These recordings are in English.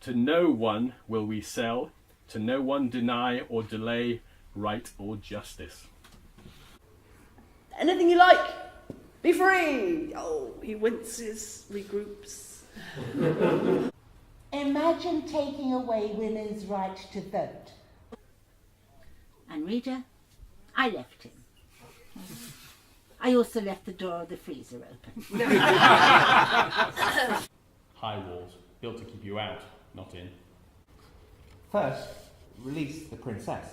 To no one will we sell, to no one deny or delay right or justice. Anything you like, be free. Oh, he winces, regroups. Imagine taking away women's right to vote. And reader, I left him. I also left the door of the freezer open. High walls, built to keep you out, not in. First, release the princess.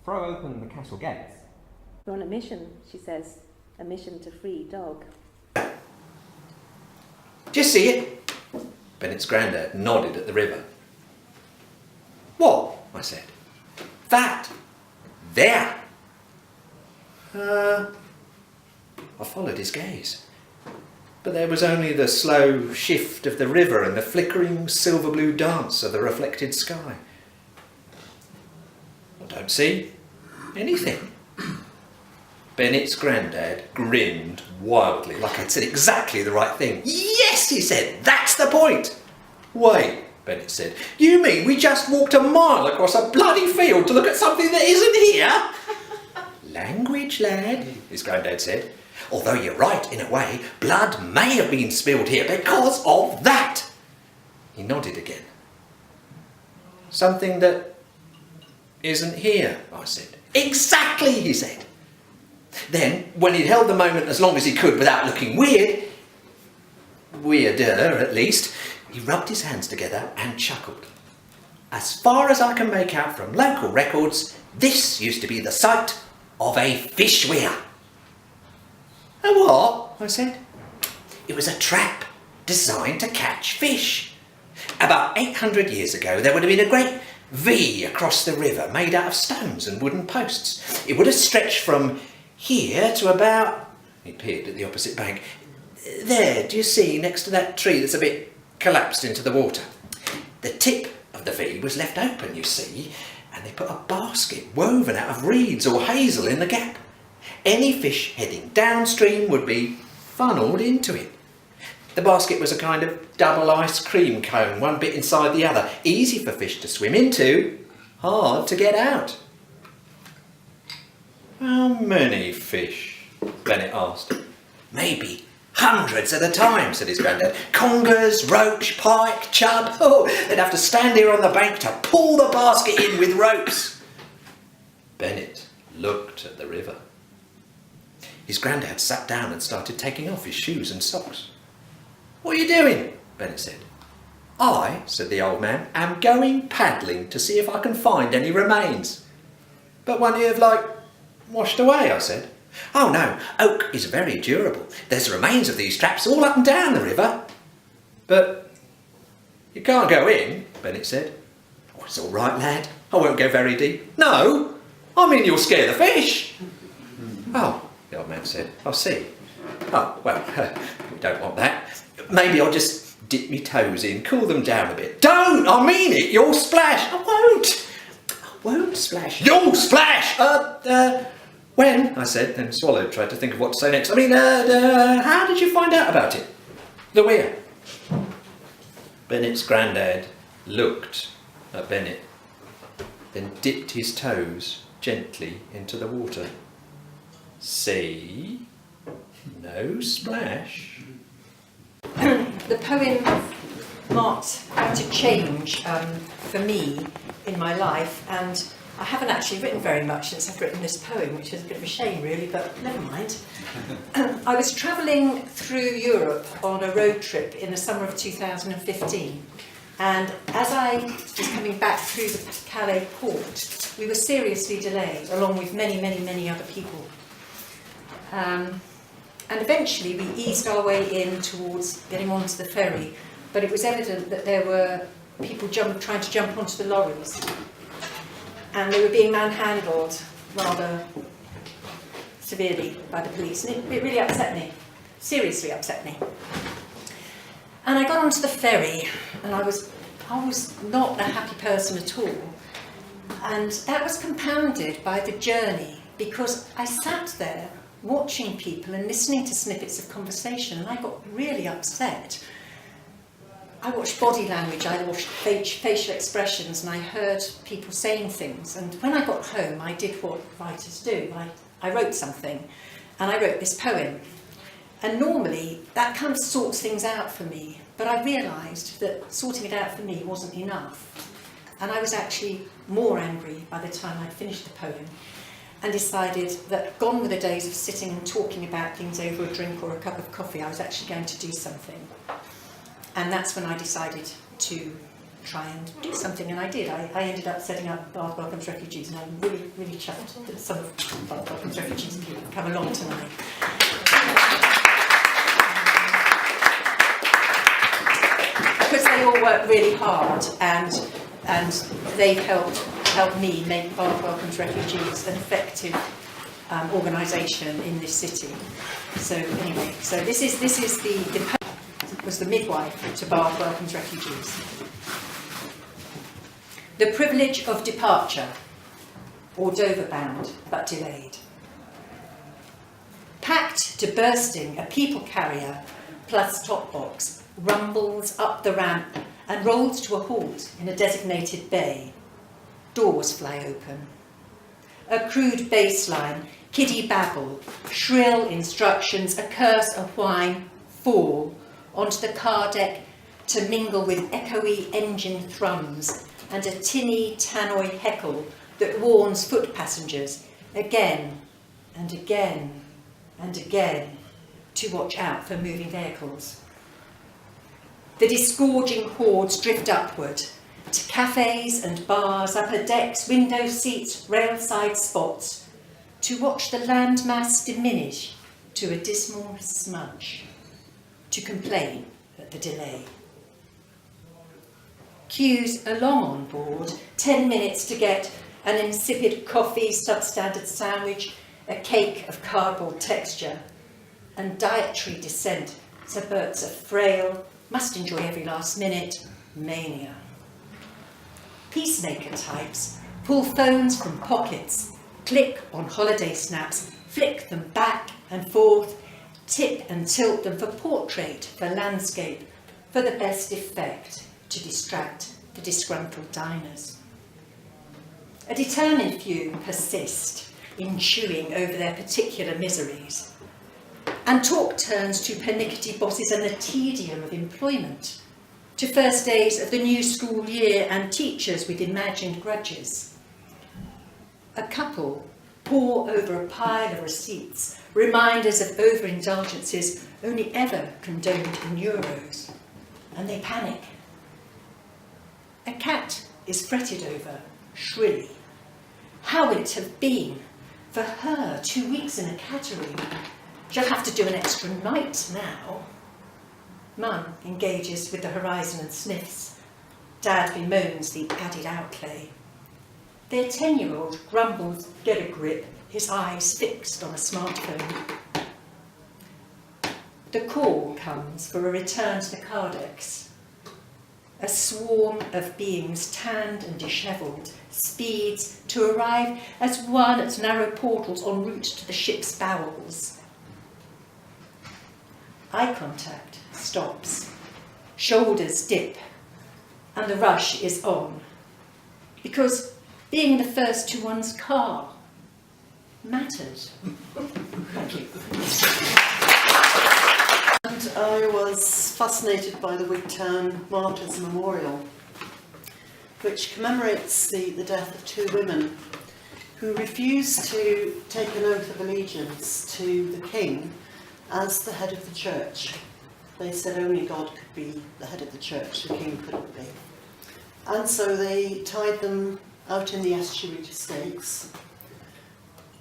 Throw open the castle gates. We're on a mission, she says. A mission to free Dog. Do you see it? Bennett's grandad nodded at the river. What? I said. That. There. I followed his gaze. But there was only the slow shift of the river and the flickering silver blue dance of the reflected sky. I don't see anything. Bennett's grandad grinned wildly, like I'd said exactly the right thing. Yes, he said, that's the point. Wait, Bennett said, you mean we just walked a mile across a bloody field to look at something that isn't here? Language, lad, his granddad said. Although you're right, in a way, blood may have been spilled here because of that. He nodded again. Something that isn't here, I said. Exactly, he said. Then, when he'd held the moment as long as he could without looking weird, weirder at least, he rubbed his hands together and chuckled. As far as I can make out from local records, this used to be the site of a fish weir. A what? I said. It was a trap designed to catch fish. About 800 years ago, there would have been a great V across the river made out of stones and wooden posts. It would have stretched from here to about, he peered at the opposite bank, there, do you see, next to that tree that's a bit collapsed into the water? The tip of the V was left open, you see, and they put a basket woven out of reeds or hazel in the gap. Any fish heading downstream would be funnelled into it. The basket was a kind of double ice cream cone, one bit inside the other, easy for fish to swim into, hard to get out. How many fish? Bennett asked. Maybe hundreds at a time, said his granddad. Congers, roach, pike, chub. Oh, they'd have to stand here on the bank to pull the basket in with ropes. Bennett looked at the river. His granddad sat down and started taking off his shoes and socks. What are you doing? Bennett said. I, said the old man, am going paddling to see if I can find any remains. But won't you have, washed away, I said. Oh no, oak is very durable. There's remains of these traps all up and down the river. But you can't go in, Bennett said. Oh, it's all right, lad. I won't go very deep. No, I mean you'll scare the fish. Oh, the old man said. I see. Oh, well, we don't want that. Maybe I'll just dip me toes in, cool them down a bit. Don't! I mean it! You'll splash! I won't splash. You'll splash! When? I said, then swallowed, tried to think of what to say next. How did you find out about it? The weir. Bennett's granddad looked at Bennett, then dipped his toes gently into the water. See? No splash. The poem marked quite a change for me in my life, and I haven't actually written very much since I've written this poem, which is a bit of a shame really, but never mind. I was travelling through Europe on a road trip in the summer of 2015, and as I was coming back through the Calais port, we were seriously delayed, along with many, many, many other people. And eventually we eased our way in towards getting onto the ferry, but it was evident that there were people trying to jump onto the lorries, and they were being manhandled rather severely by the police, and it really upset me, seriously upset me. And I got onto the ferry, and I was not a happy person at all, and that was compounded by the journey, because I sat there watching people and listening to snippets of conversation, and I got really upset I watched body language, I watched facial expressions, and I heard people saying things. And when I got home, I did what writers do. I wrote something, and I wrote this poem. And normally, that kind of sorts things out for me. But I realised that sorting it out for me wasn't enough. And I was actually more angry by the time I'd finished the poem, and decided that gone were the days of sitting and talking about things over a drink or a cup of coffee. I was actually going to do something. And that's when I decided to try and do something, and I did. I ended up setting up Bath Welcomes Refugees, and I'm really, really chuffed that some of Bath Welcomes Refugees people have come along tonight. Because they all work really hard, and they've helped me make Bath Welcomes Refugees an effective organisation in this city. So anyway, so this is was the midwife to Bath Welcomes Refugees. The privilege of departure, or Dover bound, but delayed. Packed to bursting, a people carrier plus top box rumbles up the ramp and rolls to a halt in a designated bay. Doors fly open. A crude bass line, kiddie babble, shrill instructions, a curse, a whine, fall onto the car deck to mingle with echoey engine thrums and a tinny tannoy heckle that warns foot passengers again and again and again to watch out for moving vehicles. The disgorging hordes drift upward to cafes and bars, upper decks, window seats, railside spots, to watch the landmass diminish to a dismal smudge, to complain at the delay. Queues along on board, 10 minutes to get an insipid coffee, substandard sandwich, a cake of cardboard texture, and dietary dissent subverts a frail, must enjoy every last minute mania. Peacemaker types pull phones from pockets, click on holiday snaps, flick them back and forth, tip and tilt them for portrait, for landscape, for the best effect to distract the disgruntled diners. A determined few persist in chewing over their particular miseries, and talk turns to pernickety bosses and the tedium of employment, to first days of the new school year and teachers with imagined grudges. A couple pore over a pile of receipts, reminders of overindulgences only ever condoned in euros, and they panic. A cat is fretted over, shrilly. How would it have been for her 2 weeks in a cattery? She'll have to do an extra night now. Mum engages with the horizon and sniffs. Dad bemoans the added outlay. Their 10-year-old grumbles, get a grip, his eyes fixed on a smartphone. The call comes for a return to the Cardex. A swarm of beings, tanned and dishevelled, speeds to arrive as one at narrow portals en route to the ship's bowels. Eye contact stops, shoulders dip, and the rush is on. Because being the first to one's car matters. Thank you. And I was fascinated by the Wigtown Martyrs Memorial, which commemorates the death of 2 women who refused to take an oath of allegiance to the king as the head of the church. They said only God could be the head of the church, the king couldn't be. And so they tied them out in the estuary to stakes.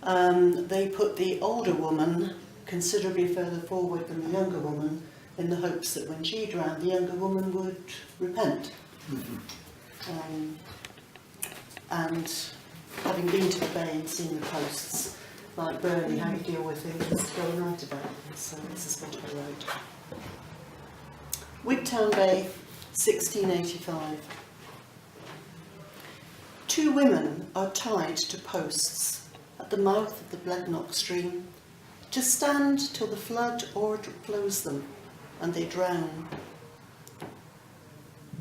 They put the older woman considerably further forward than the younger woman, in the hopes that when she drowned, the younger woman would repent. And having been to the bay and seen the posts, like Bernie, how you deal with things, go and write about them. So this is what I wrote. Wigtown Bay, 1685. 2 women are tied to posts at the mouth of the Blednock stream, to stand till the flood o'erflows them and they drown.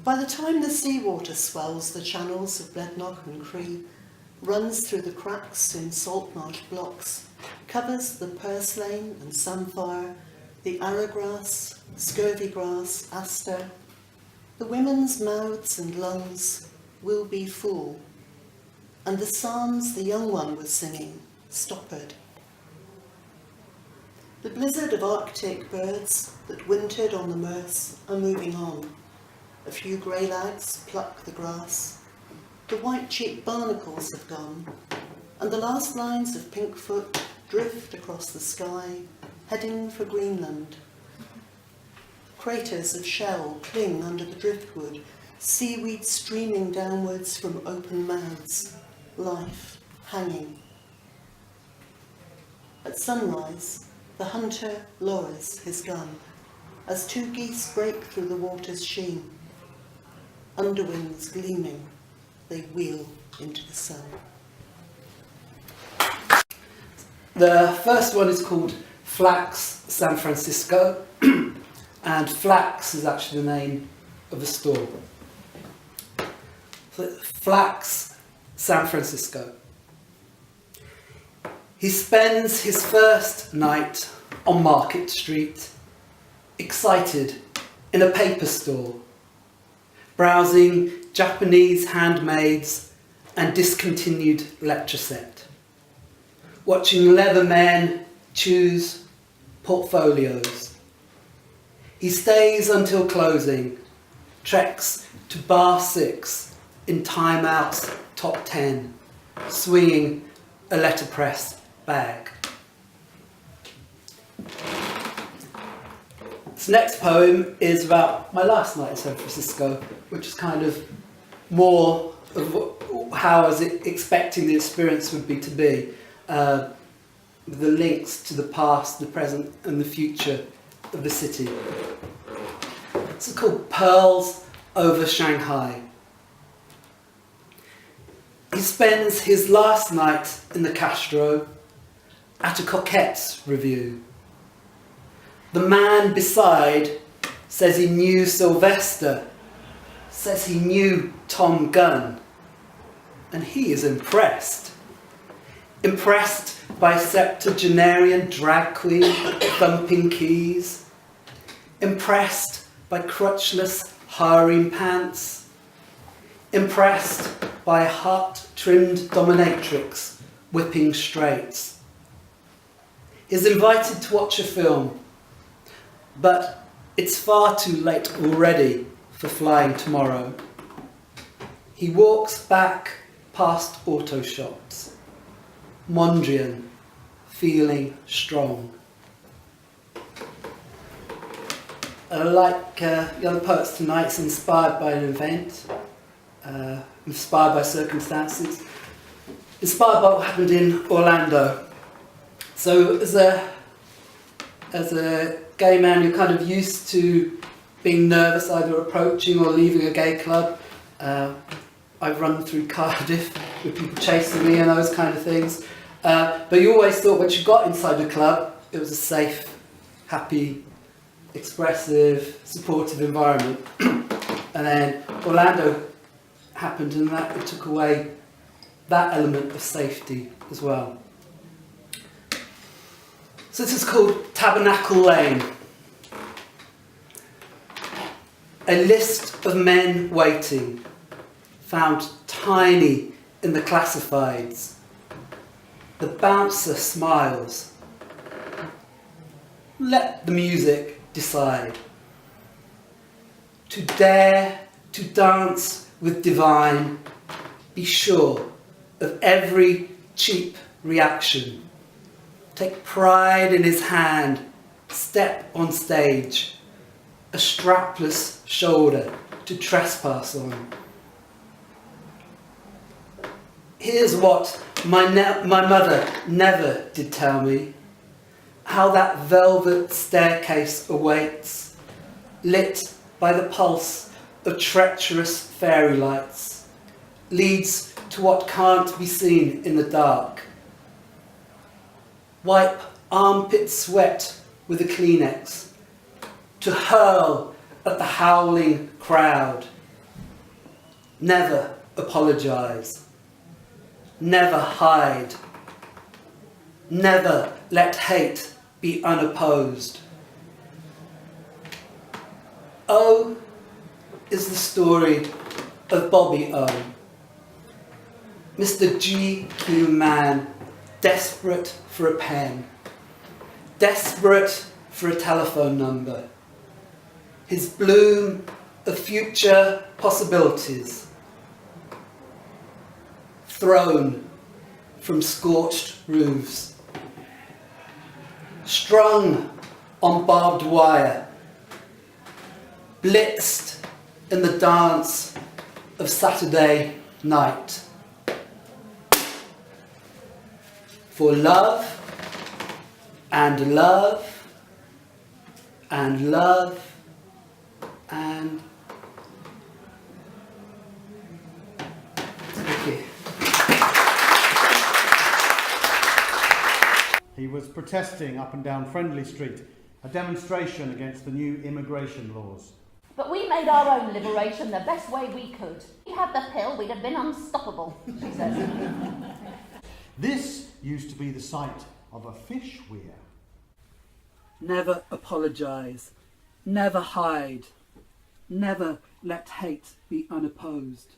By the time the seawater swells the channels of Blednoch and Cree, runs through the cracks in salt marsh blocks, covers the purslane and samphire, the arrowgrass, scurvy grass, aster, the women's mouths and lungs will be full, and the psalms the young one was singing stoppered. The blizzard of Arctic birds that wintered on the Merse are moving on. A few grey lags pluck the grass. The white-cheeked barnacles have gone, and the last lines of pinkfoot drift across the sky, heading for Greenland. Craters of shell cling under the driftwood, seaweed streaming downwards from open mouths, life hanging. At sunrise, the hunter lowers his gun as two geese break through the water's sheen. Underwings gleaming, they wheel into the sun. The first one is called Flax San Francisco, and Flax is actually the name of a store. So, Flax San Francisco. He spends his first night on Market Street, excited in a paper store, browsing Japanese handmaids and discontinued lecture set, watching leather men choose portfolios. He stays until closing, treks to bar 6 in Time Out's top 10, swinging a letterpress bag. This next poem is about my last night in San Francisco, which is kind of more of how I was expecting the experience would be to be, the links to the past, the present and the future of the city. It's called Pearls Over Shanghai. He spends his last night in the Castro at a Coquette's review. The man beside says he knew Sylvester, says he knew Tom Gunn, and he is impressed. Impressed by septuagenarian drag queen thumping keys, impressed by crutchless harem pants, impressed by a heart-trimmed dominatrix whipping straights. He's invited to watch a film, but it's far too late already for flying tomorrow. He walks back past auto shops, Mondrian, feeling strong. Like the other poets tonight, it's inspired by an event, inspired by circumstances, inspired by what happened in Orlando. So as a gay man, you're kind of used to being nervous either approaching or leaving a gay club. I've run through Cardiff with people chasing me and those kind of things. But you always thought once you got inside the club, it was a safe, happy, expressive, supportive environment. And then Orlando happened and that it took away that element of safety as well. So this is called Tabernacle Lane. A list of men waiting, found tiny in the classifieds. The bouncer smiles. Let the music decide. To dare to dance with divine, be sure of every cheap reaction. Take pride in his hand, step on stage, a strapless shoulder to trespass on. Here's what my mother never did tell me, how that velvet staircase awaits, lit by the pulse of treacherous fairy lights, leads to what can't be seen in the dark. Wipe armpit sweat with a Kleenex, to hurl at the howling crowd, Never apologise. Never hide. Never let hate be unopposed. O is the story of Bobby O. Mr. GQ man, desperate for a pen, desperate for a telephone number. His bloom of future possibilities, thrown from scorched roofs, strung on barbed wire, blitzed in the dance of Saturday night. For love and love and love and okay. He was protesting up and down Friendly Street, a demonstration against the new immigration laws. But we made our own liberation the best way we could. If we had the pill, we'd have been unstoppable, she says. This used to be the site of a fish weir. Never apologise. Never hide. Never let hate be unopposed.